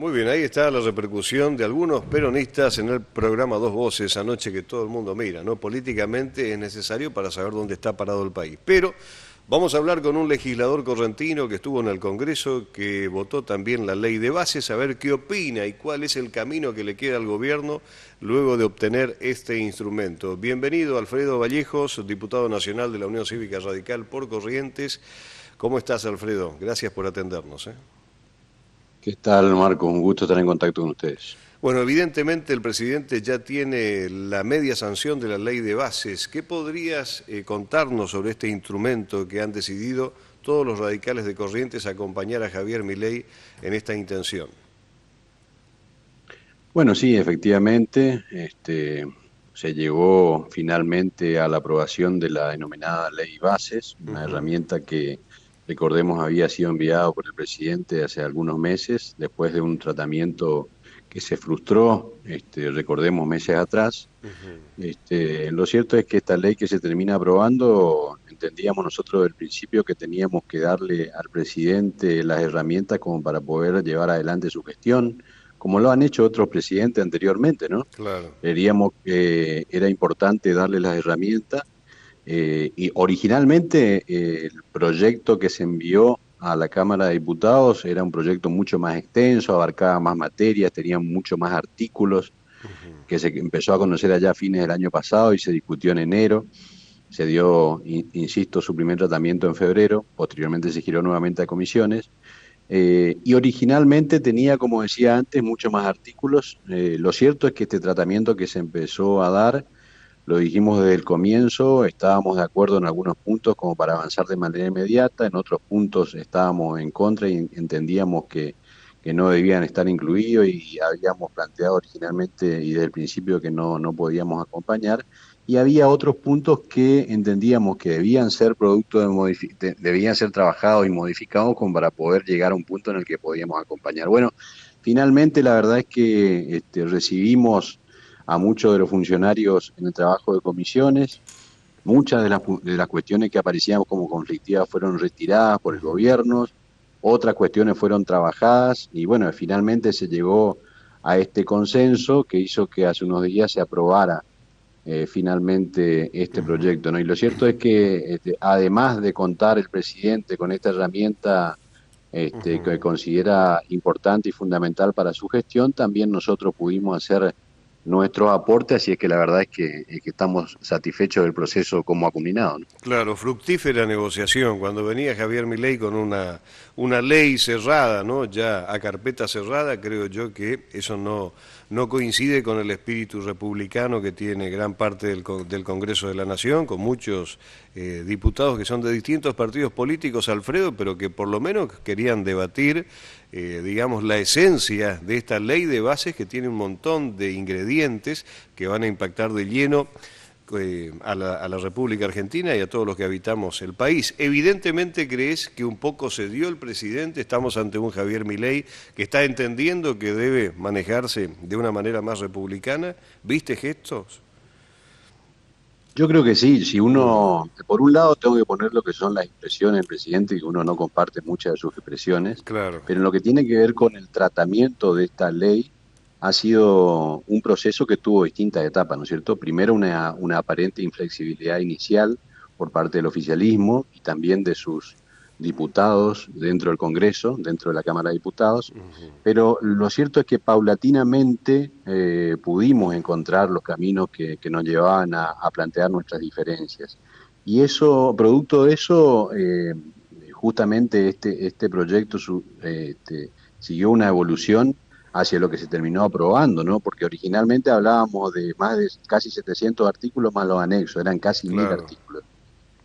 Muy bien, ahí está la repercusión de algunos peronistas en el programa Dos Voces anoche que todo el mundo mira, ¿no? Políticamente es necesario para saber dónde está parado el país. Pero vamos a hablar con un legislador correntino que estuvo en el Congreso, que votó también la ley de bases, a ver qué opina y cuál es el camino que le queda al gobierno luego de obtener este instrumento. Bienvenido, Alfredo Vallejos, diputado nacional de la Unión Cívica Radical por Corrientes. ¿Cómo estás, Alfredo? Gracias por atendernos, ¿eh? ¿Qué tal, Marco? Un gusto estar en contacto con ustedes. Bueno, evidentemente el presidente ya tiene la media sanción de la ley de bases. ¿Qué podrías contarnos sobre este instrumento que han decidido todos los radicales de Corrientes acompañar a Javier Milei en esta intención? Bueno, sí, efectivamente, se llegó finalmente a la aprobación de la denominada Ley Bases, una Ujú. herramienta que, recordemos, había sido enviada por el presidente hace algunos meses, después de un tratamiento que se frustró, recordemos, meses atrás. Lo cierto es que esta ley que se termina aprobando, entendíamos nosotros del principio que teníamos que darle al presidente las herramientas como para poder llevar adelante su gestión, como lo han hecho otros presidentes anteriormente, ¿no? Claro. Creíamos que era importante darle las herramientas y originalmente el proyecto que se envió a la Cámara de Diputados era un proyecto mucho más extenso, abarcaba más materias, tenía mucho más artículos que se empezó a conocer allá a fines del año pasado y se discutió en enero. Se dio, insisto, su primer tratamiento en febrero, posteriormente se giró nuevamente a comisiones. Y originalmente tenía, como decía antes, mucho más artículos. Lo cierto es que este tratamiento que se empezó a dar, lo dijimos desde el comienzo, estábamos de acuerdo en algunos puntos como para avanzar de manera inmediata, en otros puntos estábamos en contra y entendíamos que no debían estar incluidos y habíamos planteado originalmente y desde el principio que no podíamos acompañar. Y había otros puntos que entendíamos que debían ser producto debían ser trabajados y modificados como para poder llegar a un punto en el que podíamos acompañar. Bueno, finalmente la verdad es que recibimos a muchos de los funcionarios en el trabajo de comisiones. Muchas de las cuestiones que aparecían como conflictivas fueron retiradas por el gobierno, otras cuestiones fueron trabajadas y bueno, finalmente se llegó a este consenso que hizo que hace unos días se aprobara finalmente este proyecto, ¿no? Y lo cierto es que además de contar el presidente con esta herramienta que considera importante y fundamental para su gestión, también nosotros pudimos hacer nuestros aportes, así es que la verdad es que estamos satisfechos del proceso como ha culminado, ¿no? Claro, fructífera negociación. Cuando venía Javier Milei con una ley cerrada, ¿no? Ya a carpeta cerrada, creo yo que eso no coincide con el espíritu republicano que tiene gran parte del Congreso de la Nación, con muchos diputados que son de distintos partidos políticos, Alfredo, pero que por lo menos querían debatir, digamos, la esencia de esta ley de bases que tiene un montón de ingredientes que van a impactar de lleno a la República Argentina y a todos los que habitamos el país. Evidentemente crees que un poco se dio el presidente, estamos ante un Javier Milei que está entendiendo que debe manejarse de una manera más republicana. ¿Viste gestos? Yo creo que sí, si uno, por un lado tengo que poner lo que son las expresiones del presidente, que uno no comparte muchas de sus expresiones, Claro. pero en lo que tiene que ver con el tratamiento de esta ley, ha sido un proceso que tuvo distintas etapas, ¿no es cierto? Primero una aparente inflexibilidad inicial por parte del oficialismo y también de sus diputados dentro del Congreso, dentro de la Cámara de Diputados, pero lo cierto es que paulatinamente pudimos encontrar los caminos que nos llevaban a plantear nuestras diferencias. Y eso, producto de eso, justamente este proyecto siguió una evolución hacia lo que se terminó aprobando, ¿no? Porque originalmente hablábamos de más de casi 700 artículos más los anexos, eran casi 1000 Claro. artículos.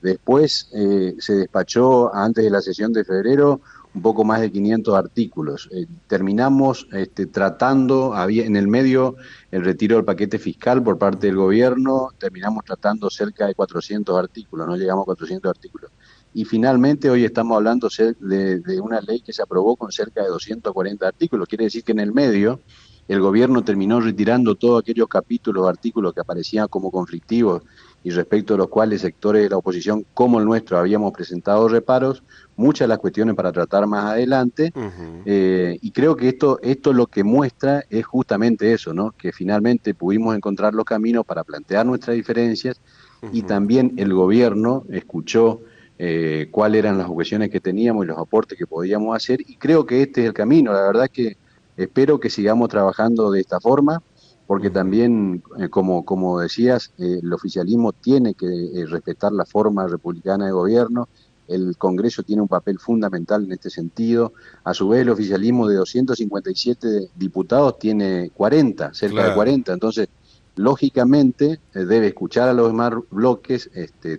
Después se despachó antes de la sesión de febrero un poco más de 500 artículos. Terminamos tratando, había en el medio el retiro del paquete fiscal por parte del gobierno, terminamos tratando cerca de 400 artículos, no llegamos a 400 artículos. Y finalmente hoy estamos hablando de una ley que se aprobó con cerca de 240 artículos. Quiere decir que en el medio el gobierno terminó retirando todos aquellos capítulos, artículos que aparecían como conflictivos y respecto a los cuales sectores de la oposición como el nuestro habíamos presentado reparos, muchas de las cuestiones para tratar más adelante, Ujú, y creo que esto lo que muestra es justamente eso, ¿no? Que finalmente pudimos encontrar los caminos para plantear nuestras diferencias y ujú. también el gobierno escuchó cuáles eran las objeciones que teníamos y los aportes que podíamos hacer, y creo que este es el camino. La verdad es que espero que sigamos trabajando de esta forma, porque Ujú. también, como decías, el oficialismo tiene que respetar la forma republicana de gobierno. El Congreso tiene un papel fundamental en este sentido. A su vez, el oficialismo de 257 diputados tiene 40, cerca de Claro. 40. Entonces, lógicamente, debe escuchar a los demás bloques,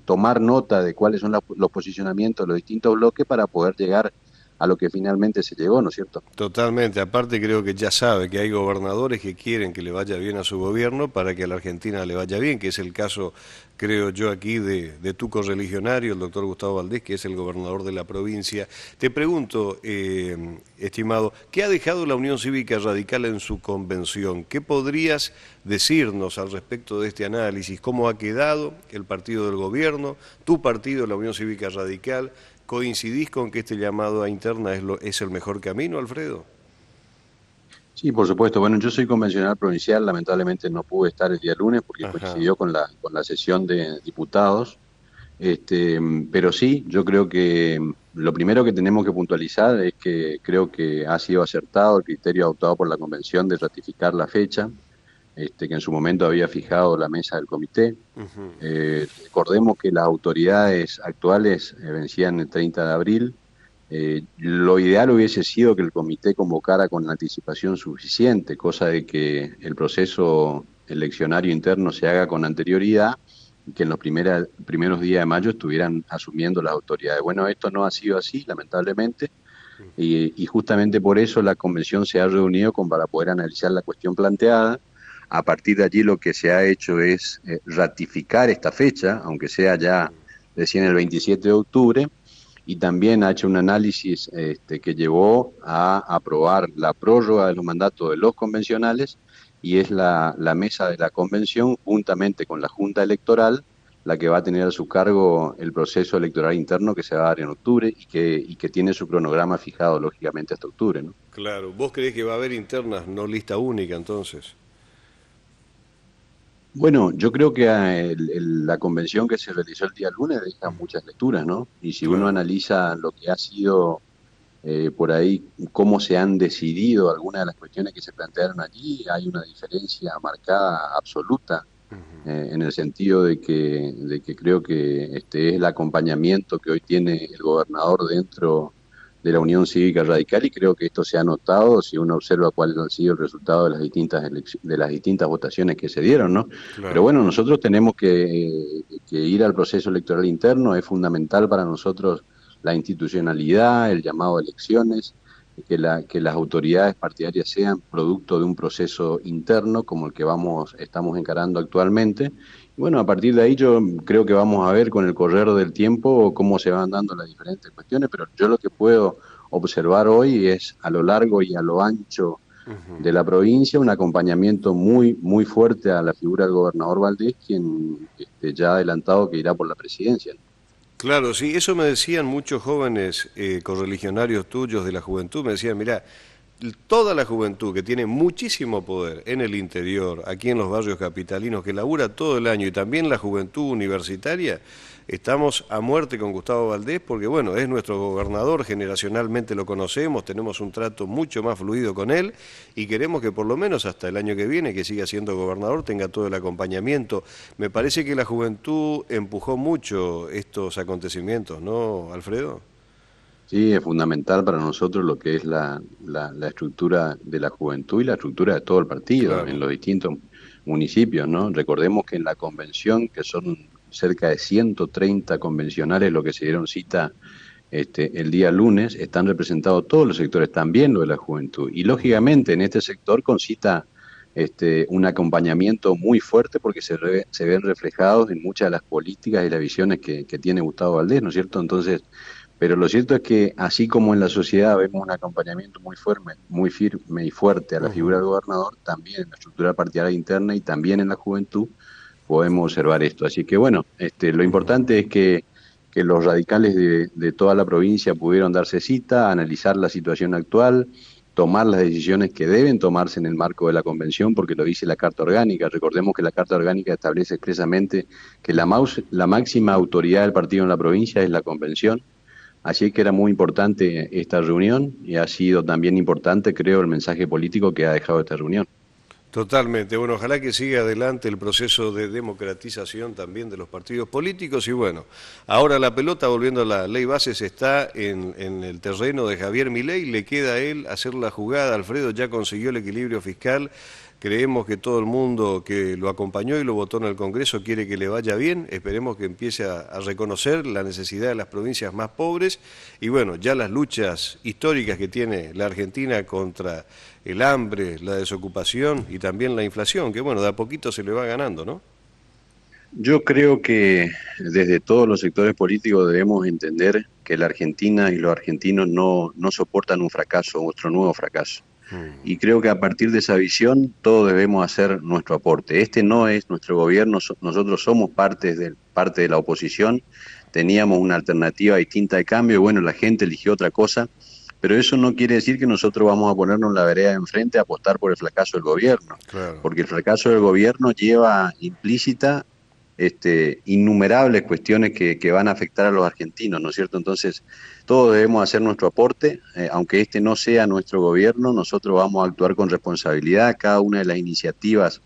tomar nota de cuáles son los posicionamientos de los distintos bloques para poder llegar a lo que finalmente se llegó, ¿no es cierto? Totalmente, aparte creo que ya sabe que hay gobernadores que quieren que le vaya bien a su gobierno para que a la Argentina le vaya bien, que es el caso, creo yo, aquí de tu correligionario, el doctor Gustavo Valdés, que es el gobernador de la provincia. Te pregunto, estimado, ¿qué ha dejado la Unión Cívica Radical en su convención? ¿Qué podrías decirnos al respecto de este análisis? ¿Cómo ha quedado el partido del gobierno, tu partido, la Unión Cívica Radical? ¿Coincidís con que este llamado a interna es el mejor camino, Alfredo? Sí, por supuesto. Bueno, yo soy convencional provincial, lamentablemente no pude estar el día lunes porque Ajá. coincidió con la sesión de diputados. Pero sí, yo creo que lo primero que tenemos que puntualizar es que creo que ha sido acertado el criterio adoptado por la convención de ratificar la fecha, que en su momento había fijado la mesa del comité. Ujú. Recordemos que las autoridades actuales vencían el 30 de abril. Lo ideal hubiese sido que el comité convocara con anticipación suficiente, cosa de que el proceso eleccionario interno se haga con anterioridad y que en los primeros días de mayo estuvieran asumiendo las autoridades. Bueno, esto no ha sido así, lamentablemente, y justamente por eso la convención se ha reunido para poder analizar la cuestión planteada. A partir de allí lo que se ha hecho es ratificar esta fecha, aunque sea ya recién el 27 de octubre, y también ha hecho un análisis que llevó a aprobar la prórroga de los mandatos de los convencionales, y es la mesa de la convención, juntamente con la Junta Electoral, la que va a tener a su cargo el proceso electoral interno que se va a dar en octubre y que tiene su cronograma fijado, lógicamente, hasta octubre, ¿no? Claro, ¿vos creés que va a haber internas, no lista única entonces? Bueno, yo creo que la convención que se realizó el día lunes deja muchas lecturas, ¿no? Y si uno Claro. analiza lo que ha sido por ahí, cómo se han decidido algunas de las cuestiones que se plantearon allí, hay una diferencia marcada absoluta, en el sentido de que creo que este es el acompañamiento que hoy tiene el gobernador dentro de la Unión Cívica Radical, y creo que esto se ha notado si uno observa cuál ha sido el resultado de las distintas de las distintas votaciones que se dieron, ¿no? Pero Claro. bueno, nosotros tenemos que ir al proceso electoral interno. Es fundamental para nosotros la institucionalidad, el llamado a elecciones, que las autoridades partidarias sean producto de un proceso interno como el que estamos encarando actualmente. Y bueno, a partir de ahí yo creo que vamos a ver con el correr del tiempo cómo se van dando las diferentes cuestiones, pero yo lo que puedo observar hoy es a lo largo y a lo ancho de la provincia un acompañamiento muy, muy fuerte a la figura del gobernador Valdés, quien ya ha adelantado que irá por la presidencia. Claro, sí, eso me decían muchos jóvenes correligionarios tuyos de la juventud, me decían, mira, toda la juventud que tiene muchísimo poder en el interior, aquí en los barrios capitalinos, que labura todo el año, y también la juventud universitaria, estamos a muerte con Gustavo Valdés porque, bueno, es nuestro gobernador, generacionalmente lo conocemos, tenemos un trato mucho más fluido con él y queremos que por lo menos hasta el año que viene, que siga siendo gobernador, tenga todo el acompañamiento. Me parece que la juventud empujó mucho estos acontecimientos, ¿no, Alfredo? Sí, es fundamental para nosotros lo que es la estructura de la juventud y la estructura de todo el partido en Claro. los distintos municipios, ¿no? Recordemos que en la convención, que son cerca de 130 convencionales lo que se dieron cita el día lunes, están representados todos los sectores, también lo de la juventud. Y lógicamente en este sector concita un acompañamiento muy fuerte porque se ven reflejados en muchas de las políticas y las visiones que tiene Gustavo Valdés, ¿no es cierto? Entonces, pero lo cierto es que así como en la sociedad vemos un acompañamiento muy firme y fuerte a la figura del gobernador, también en la estructura partidaria interna y también en la juventud podemos observar esto. Así que bueno, lo importante es que los radicales de toda la provincia pudieron darse cita, analizar la situación actual, tomar las decisiones que deben tomarse en el marco de la convención, porque lo dice la Carta Orgánica. Recordemos que la Carta Orgánica establece expresamente que la máxima autoridad del partido en la provincia es la convención. Así que era muy importante esta reunión y ha sido también importante, creo, el mensaje político que ha dejado esta reunión. Totalmente. Bueno, ojalá que siga adelante el proceso de democratización también de los partidos políticos y bueno, ahora la pelota, volviendo a la ley bases, está en el terreno de Javier Milei, le queda a él hacer la jugada. Alfredo ya consiguió el equilibrio fiscal, creemos que todo el mundo que lo acompañó y lo votó en el Congreso quiere que le vaya bien, esperemos que empiece a reconocer la necesidad de las provincias más pobres y bueno, ya las luchas históricas que tiene la Argentina contra el hambre, la desocupación y también la inflación, que bueno, de a poquito se le va ganando, ¿no? Yo creo que desde todos los sectores políticos debemos entender que la Argentina y los argentinos no soportan un fracaso, otro nuevo fracaso. Y creo que a partir de esa visión todos debemos hacer nuestro aporte. Este no es nuestro gobierno, nosotros somos parte de la oposición, teníamos una alternativa distinta de cambio y bueno, la gente eligió otra cosa, pero eso no quiere decir que nosotros vamos a ponernos en la vereda de enfrente a apostar por el fracaso del gobierno, Claro. porque el fracaso del gobierno lleva implícita innumerables cuestiones que van a afectar a los argentinos, ¿no es cierto? Entonces, todos debemos hacer nuestro aporte, aunque este no sea nuestro gobierno, nosotros vamos a actuar con responsabilidad, cada una de las iniciativas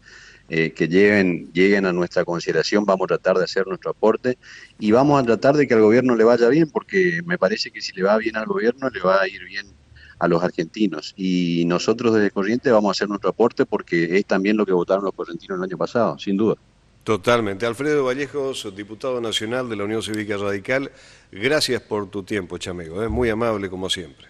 que lleguen a nuestra consideración, vamos a tratar de hacer nuestro aporte y vamos a tratar de que al gobierno le vaya bien, porque me parece que si le va bien al gobierno, le va a ir bien a los argentinos. Y nosotros desde Corrientes vamos a hacer nuestro aporte porque es también lo que votaron los correntinos el año pasado, sin duda. Totalmente. Alfredo Vallejos, diputado nacional de la Unión Cívica Radical, gracias por tu tiempo, chamego, muy amable como siempre.